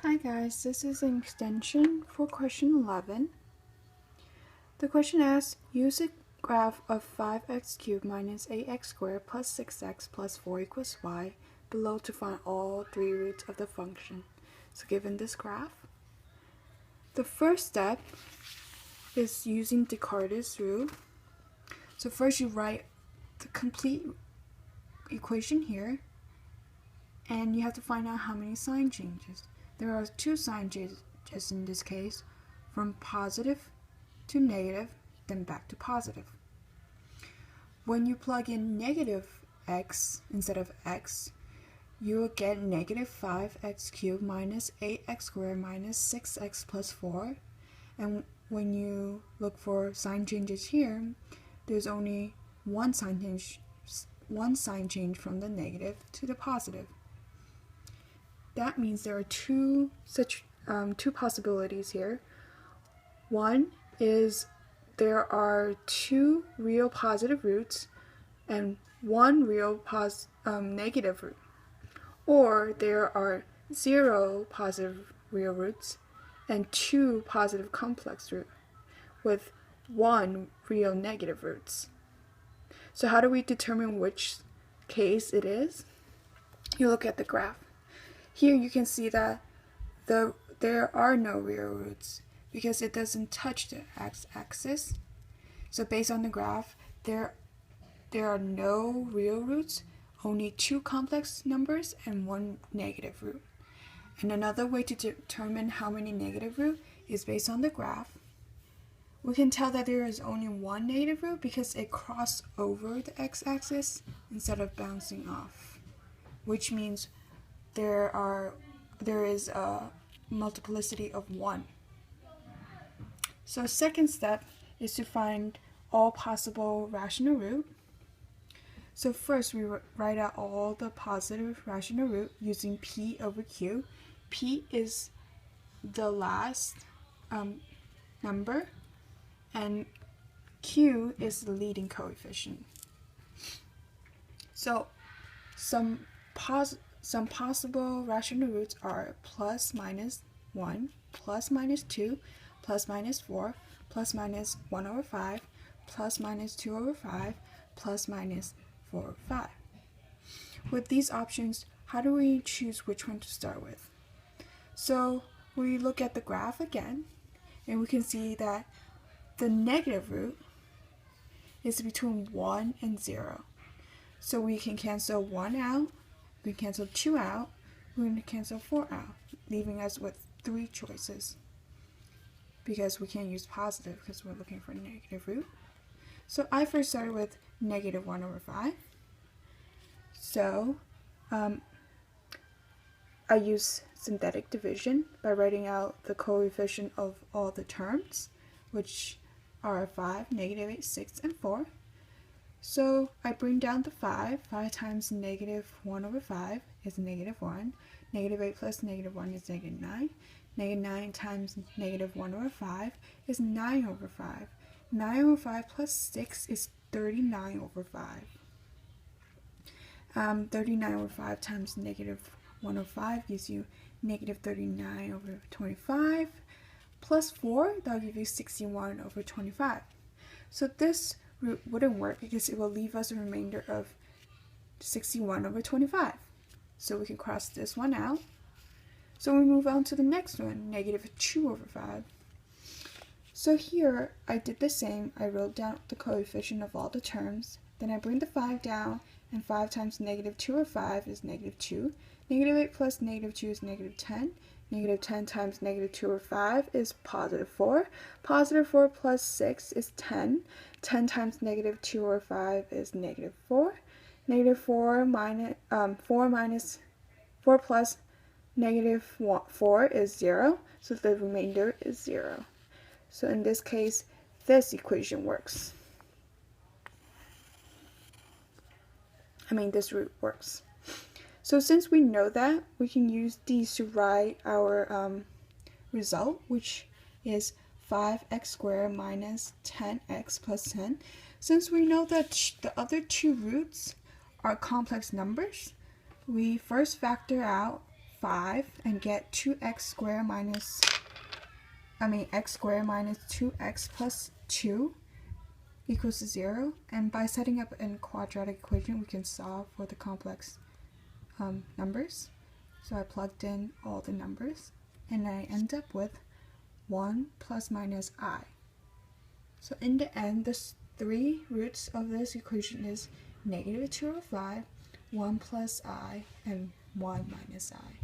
Hi guys, this is an extension for question 11. The question asks, use a graph of 5x cubed minus 8x squared plus 6x plus 4 equals y below to find all three roots of the function. So given this graph, the first step is using Descartes' rule. So first you write the complete equation here, and you have to find out how many sign changes. There are two sign changes in this case, from positive to negative, then back to positive. When you plug in negative x instead of x, you will get negative 5x cubed minus 8x squared minus 6x plus 4. And when you look for sign changes here, there's only one sign change from the negative to the positive. That means there are two possibilities here. One is there are two real positive roots and one real negative root. Or there are 0 positive real roots and 2 positive complex roots with 1 real negative roots. So how do we determine which case it is? You look at the graph. Here you can see that there are no real roots because it doesn't touch the x-axis. So based on the graph, there are no real roots, only 2 complex numbers and 1 negative root. And another way to determine how many negative roots is based on the graph. We can tell that there is only 1 negative root because it crossed over the x-axis instead of bouncing off, which means there is a multiplicity of 1. So second step is to find all possible rational root. So first we write out all the positive rational root using p over q. P is the last number and q is the leading coefficient. So some possible rational roots are plus minus 1, plus minus 2, plus minus 4, plus minus 1 over 5, plus minus 2 over 5, plus minus 4 over 5. With these options, how do we choose which one to start with? So we look at the graph again, and we can see that the negative root is between 1 and 0. So we can cancel 1 out, we can cancel 2 out, we're going to cancel 4 out, leaving us with 3 choices. Because we can't use positive because we're looking for a negative root. So I first started with negative 1 over 5. So I use synthetic division by writing out the coefficient of all the terms, which are 5, negative 8, 6, and 4. So I bring down the 5. 5 times negative 1 over 5 is negative 1. Negative 8 plus negative 1 is negative 9. Negative 9 times negative 1 over 5 is 9 over 5. 9 over 5 plus 6 is 39 over 5. 39 over 5 times negative 1 over 5 gives you negative 39 over 25. Plus 4, that'll give you 61 over 25. So this root wouldn't work because it will leave us a remainder of 61 over 25. So we can cross this one out. So we move on to the next one, negative 2 over 5. So here I did the same. I wrote down the coefficient of all the terms. Then I bring the 5 down, and 5 times negative 2 over 5 is negative 2. Negative 8 plus negative 2 is negative 10. Negative 10 times negative 2 over 5 is positive 4. Positive 4 plus 6 is 10. 10 times negative 2 over 5 is negative 4. Negative 4 plus negative 4 is 0, so the remainder is 0. So in this case, this equation works. This root works. So since we know that, we can use these to write our result, which is 5x squared minus 10x plus 10. Since we know that the other two roots are complex numbers, we first factor out 5 and get x squared minus 2x plus 2 equals 0. And by setting up a quadratic equation, we can solve for the complex numbers. So I plugged in all the numbers, and I end up with 1 plus minus I. So in the end, the 3 roots of this equation is -205, 1 plus I, and 1 minus I.